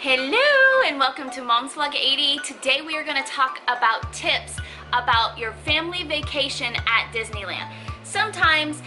Hello and welcome to Mom's Vlog 80. Today we are going to talk about tips about your family vacation at Disneyland. Sometimes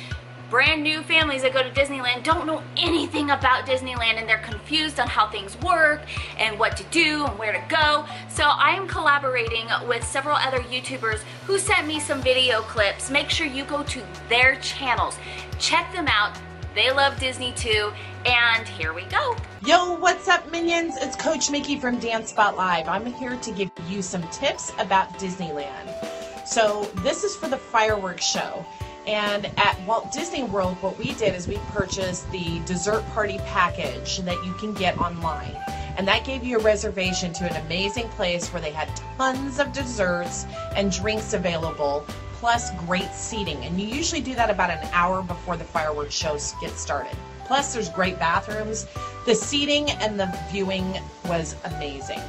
brand new families that go to Disneyland don't know anything about Disneyland and they're confused on how things work and what to do and where to go. So I am collaborating with several other YouTubers who sent me some video clips. Make sure you go to their channels. Check them out. They love Disney too, and here we go. Yo, what's up, minions? It's Coach Mickey from Dance Spot Live. I'm here to give you some tips about Disneyland. So this is for the fireworks show. And at Walt Disney World, what we did is we purchased the dessert party package that you can get online. And that gave you a reservation to an amazing place where they had tons of desserts and drinks available, plus great seating. And you usually do that about an hour before the fireworks show gets started. Plus there's great bathrooms. The seating and the viewing was amazing.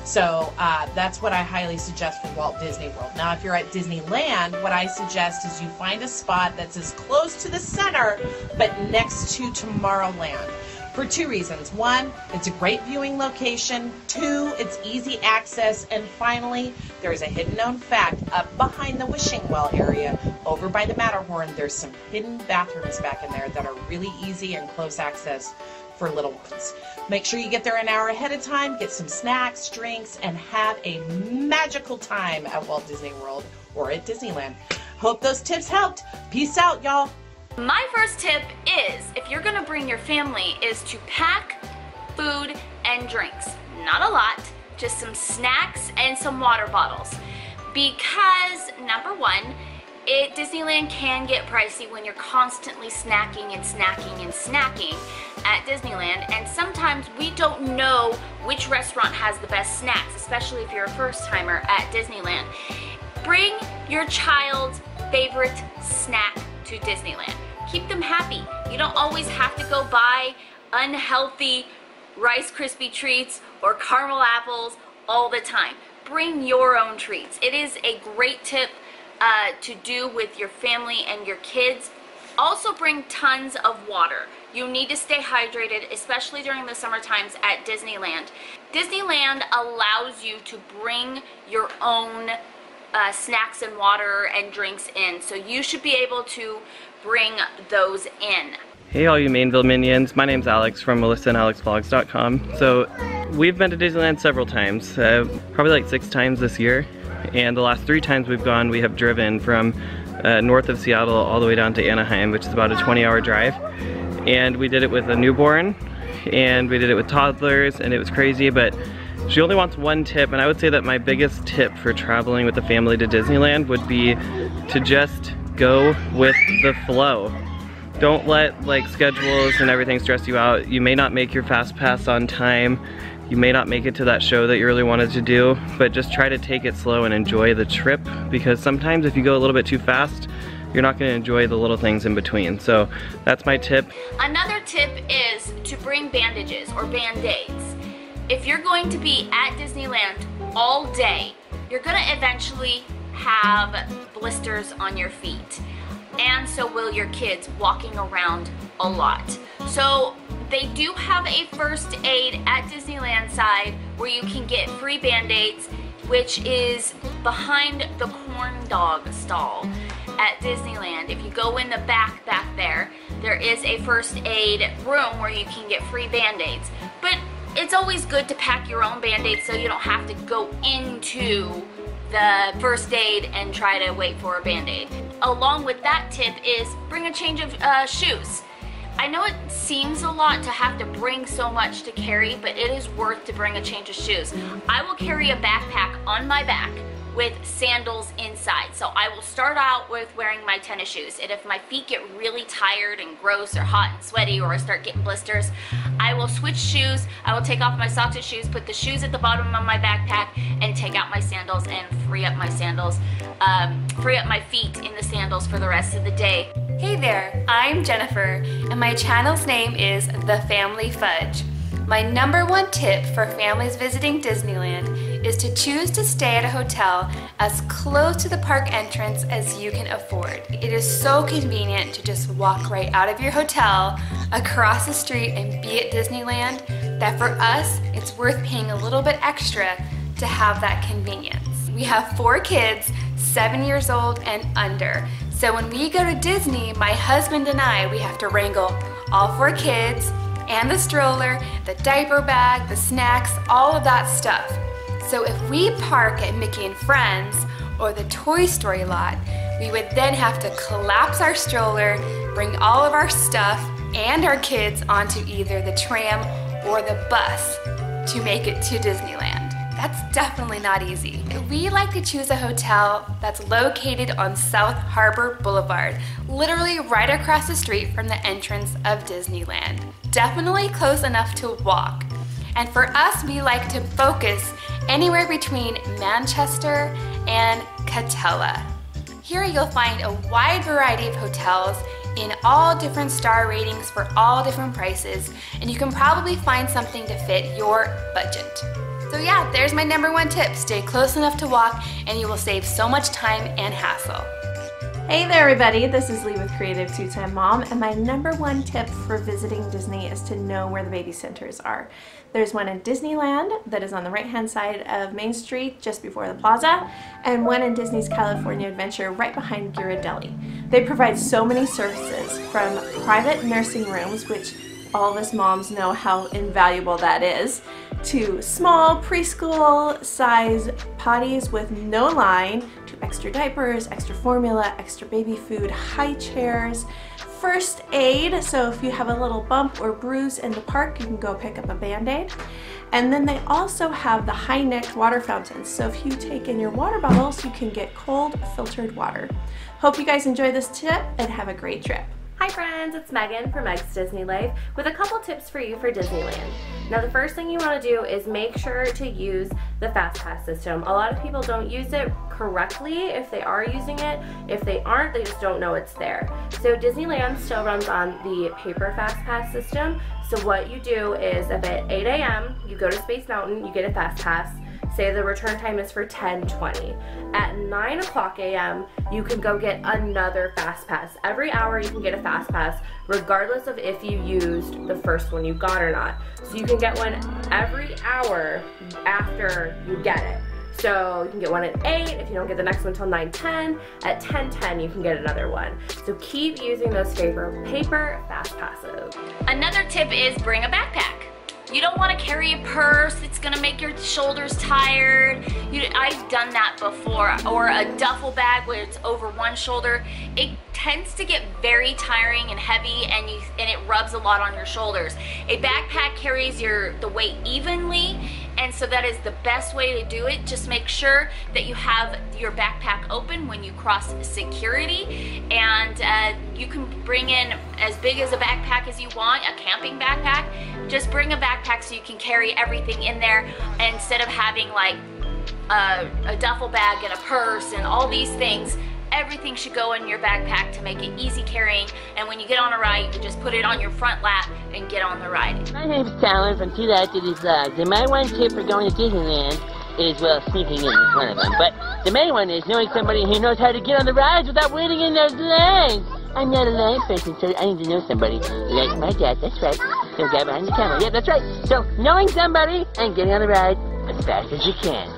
So that's what I highly suggest for Walt Disney World. Now if you're at Disneyland, what I suggest is you find a spot that's as close to the center but next to Tomorrowland. For two reasons. One, it's a great viewing location. Two, it's easy access. And finally, there's a hidden known fact up behind the wishing well area over by the Matterhorn. There's some hidden bathrooms back in there that are really easy and close access for little ones. Make sure you get there an hour ahead of time, get some snacks, drinks, and have a magical time at Walt Disney World or at Disneyland. Hope those tips helped. Peace out, y'all. My first tip is, if you're gonna bring your family, is to pack food and drinks. Not a lot, just some snacks and some water bottles. Because number one, Disneyland can get pricey when you're constantly snacking and snacking and snacking at Disneyland, and sometimes we don't know which restaurant has the best snacks, especially if you're a first timer at Disneyland. Bring your child's favorite snack to Disneyland. Keep them happy. You don't always have to go buy unhealthy Rice Krispie treats or caramel apples all the time. Bring your own treats. It is a great tip to do with your family and your kids. Also bring tons of water. You need to stay hydrated, especially during the summer times at Disneyland. Disneyland allows you to bring your own snacks and water and drinks in, so you should be able to bring those in. Hey all you Mainville minions, my name's Alex from melissaandalexvlogs.com. So we've been to Disneyland several times, probably like 6 times this year, and the last 3 times we've gone we have driven from north of Seattle all the way down to Anaheim, which is about a 20-hour drive. And we did it with a newborn and we did it with toddlers, and it was crazy, but she only wants one tip, and I would say that my biggest tip for traveling with the family to Disneyland would be to just go with the flow. Don't let like schedules and everything stress you out. You may not make your fast pass on time. You may not make it to that show that you really wanted to do, but just try to take it slow and enjoy the trip, because sometimes if you go a little bit too fast, you're not going to enjoy the little things in between. So that's my tip. Another tip is to bring bandages or band-aids. If you're going to be at Disneyland all day, you're going to eventually have blisters on your feet, and so will your kids walking around a lot. So they do have a first aid at Disneyland side where you can get free band-aids, which is behind the corn dog stall at Disneyland. If you go in the back there is a first aid room where you can get free band-aids. But it's always good to pack your own band-aids so you don't have to go into the first aid and try to wait for a band-aid. Along with that tip is bring a change of shoes. I know it seems a lot to have to bring so much to carry, but it is worth to bring a change of shoes. I will carry a backpack on my back with sandals inside. So I will start out with wearing my tennis shoes, and if my feet get really tired and gross or hot and sweaty, or I start getting blisters, I will switch shoes. I will take off my socks and shoes, put the shoes at the bottom of my backpack, and take out my sandals and free up my sandals, free up my feet in the sandals for the rest of the day. Hey there, I'm Jennifer, and my channel's name is The Family Fudge. My #1 tip for families visiting Disneyland is to choose to stay at a hotel as close to the park entrance as you can afford. It is so convenient to just walk right out of your hotel, across the street, and be at Disneyland that for us, it's worth paying a little bit extra to have that convenience. We have 4 kids, 7 years old and under. So when we go to Disney, my husband and I, we have to wrangle all 4 kids and the stroller, the diaper bag, the snacks, all of that stuff. So if we park at Mickey and Friends or the Toy Story lot, we would then have to collapse our stroller, bring all of our stuff and our kids onto either the tram or the bus to make it to Disneyland. That's definitely not easy. We like to choose a hotel that's located on South Harbor Boulevard, literally right across the street from the entrance of Disneyland. Definitely close enough to walk. And for us, we like to focus anywhere between Manchester and Catella. Here you'll find a wide variety of hotels in all different star ratings for all different prices, and you can probably find something to fit your budget. So yeah, there's my #1 tip. Stay close enough to walk and you will save so much time and hassle. Hey there everybody, this is Lee with Creative 2-Time Mom, and my #1 tip for visiting Disney is to know where the baby centers are. There's one in Disneyland that is on the right hand side of Main Street just before the plaza, and one in Disney's California Adventure right behind Ghirardelli. They provide so many services, from private nursing rooms, which all of us moms know how invaluable that is, to small preschool size potties with no line, to extra diapers, extra formula, extra baby food, high chairs, first aid, so if you have a little bump or bruise in the park, you can go pick up a Band-Aid. And then they also have the high-necked water fountains, so if you take in your water bottles, you can get cold filtered water. Hope you guys enjoy this tip and have a great trip. Hi friends, it's Megan from Meg's Disney Life with a couple tips for you for Disneyland. Now the first thing you want to do is make sure to use the Fast Pass system. A lot of people don't use it correctly if they are using it. If they aren't, they just don't know it's there. So Disneyland still runs on the paper Fast Pass system. So what you do is at 8 a.m. you go to Space Mountain, you get a Fast Pass. Say the return time is for 10:20. At 9 o'clock a.m. you can go get another Fast Pass. Every hour you can get a Fast Pass regardless of if you used the first one you got or not. So you can get one every hour after you get it. So you can get one at 8, if you don't get the next one until 9:10. At 10:10 you can get another one. So keep using those paper Fast Passes. Another tip is bring a backpack. You don't want to carry a purse, it's going to make your shoulders tired. I've done that before. Or a duffel bag where it's over one shoulder. It tends to get very tiring and heavy, and it rubs a lot on your shoulders. A backpack carries the weight evenly, and so that is the best way to do it. Just make sure that you have your backpack open when you cross security, and you can bring in as big as a backpack as you want, a camping backpack. Just bring a backpack so you can carry everything in there instead of having like a duffel bag and a purse and all these things. Everything should go in your backpack to make it easy carrying, and when you get on a ride, you can just put it on your front lap and get on the ride. My name's Talon from TUOLUMNE Vlogs, and my one tip for going to Disneyland is, well, sneaking in is one of them, but the main one is knowing somebody who knows how to get on the rides without waiting in those lines. I'm not a line person, so I need to know somebody. Like my dad, that's right. The guy behind the camera, yeah, that's right. So, knowing somebody and getting on the ride as fast as you can.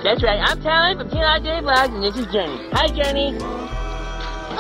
That's right, I'm Talon from TUOLUMNE Vlogs, and this is Journey. Hi, Journey.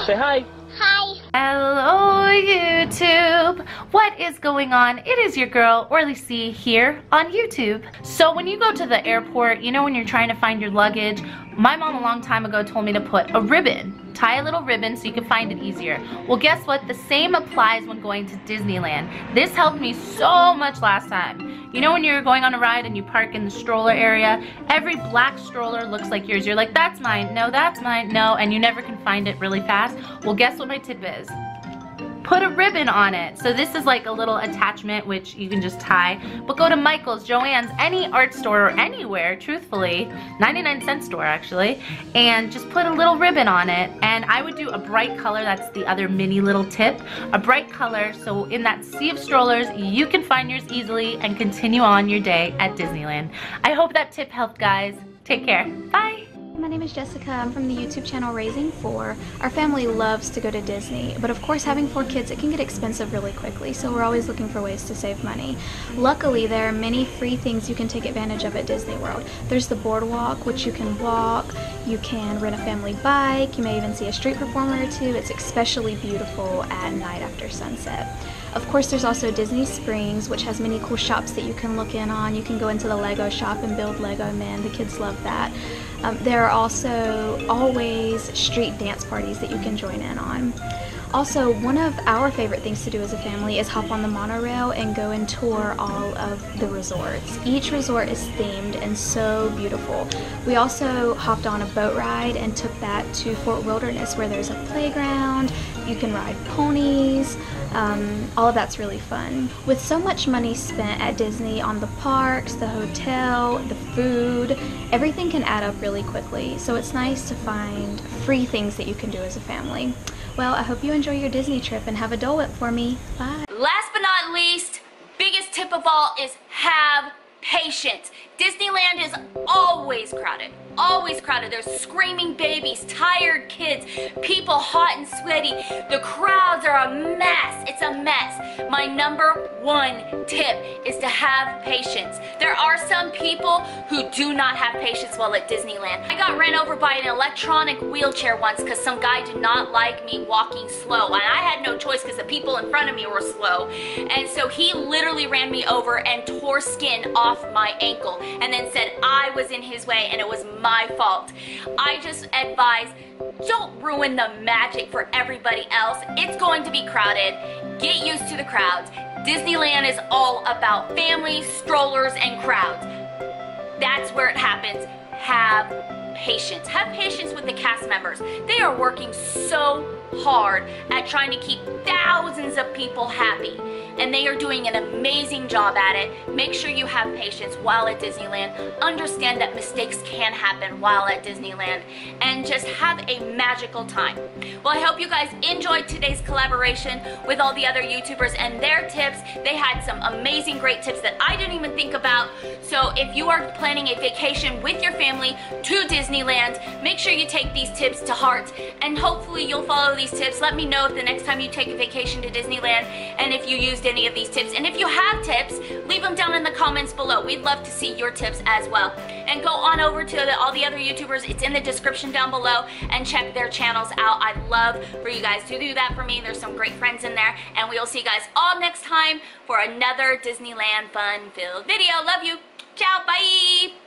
Say hi. Hi. Hello YouTube! What is going on? It is your girl Orly C here on YouTube. So when you go to the airport, you know when you're trying to find your luggage, my mom a long time ago told me to put a ribbon. Tie a little ribbon so you can find it easier. Well, guess what? The same applies when going to Disneyland. This helped me so much last time. You know when you're going on a ride and you park in the stroller area, every black stroller looks like yours. You're like, that's mine, no, that's mine, no, and you never can find it really fast. Well, guess what my tip is? Put a ribbon on it. So this is like a little attachment which you can just tie. But go to Michael's, Joann's, any art store or anywhere, truthfully, 99-cent store actually, and just put a little ribbon on it. And I would do a bright color, that's the other mini little tip. A bright color, so in that sea of strollers, you can find yours easily and continue on your day at Disneyland. I hope that tip helped, guys. Take care. Bye. My name is Jessica. I'm from the YouTube channel Raising 4. Our family loves to go to Disney, but of course having 4 kids, it can get expensive really quickly, so we're always looking for ways to save money. Luckily, there are many free things you can take advantage of at Disney World. There's the boardwalk, which you can walk, you can rent a family bike, you may even see a street performer or two. It's especially beautiful at night after sunset. Of course, there's also Disney Springs, which has many cool shops that you can look in on. You can go into the Lego shop and build Lego men. The kids love that. There are also always street dance parties that you can join in on. Also, one of our favorite things to do as a family is hop on the monorail and go and tour all of the resorts. Each resort is themed and so beautiful. We also hopped on a boat ride and took that to Fort Wilderness, where there's a playground, you can ride ponies, all of that's really fun. With so much money spent at Disney on the parks, the hotel, the food, everything can add up really quickly, so it's nice to find free things that you can do as a family. Well, I hope you enjoy your Disney trip and have a Dole Whip for me. Bye. Last but not least, biggest tip of all is have patience. Disneyland is always crowded. Always crowded. There's screaming babies, tired kids, people hot and sweaty. The crowds are a mess. It's a mess. My number 1 tip is to have patience. There are some people who do not have patience while at Disneyland. I got ran over by an electronic wheelchair once because some guy did not like me walking slow, and I had no choice because the people in front of me were slow. And so he literally ran me over and tore skin off my ankle and then said I was in his way and it was my fault. I just advise, don't ruin the magic for everybody else. It's going to be crowded. Get used to the crowds. Disneyland is all about families, strollers, and crowds. That's where it happens. Have patience. Have patience with the cast members. They are working so hard at trying to keep thousands of people happy, and they are doing an amazing job at it. Make sure you have patience while at Disneyland. Understand that mistakes can happen while at Disneyland, and just have a magical time. Well, I hope you guys enjoyed today's collaboration with all the other YouTubers and their tips. They had some amazing, great tips that I didn't even think about. So if you are planning a vacation with your family to Disneyland, make sure you take these tips to heart, and hopefully you'll follow these tips. Let me know if the next time you take a vacation to Disneyland and if you used any of these tips. And if you have tips, leave them down in the comments below. We'd love to see your tips as well. And go on over to all the other YouTubers. It's in the description down below, and check their channels out. I'd love for you guys to do that for me. There's some great friends in there, and we will see you guys all next time for another Disneyland fun-filled video. Love you. Ciao. Bye.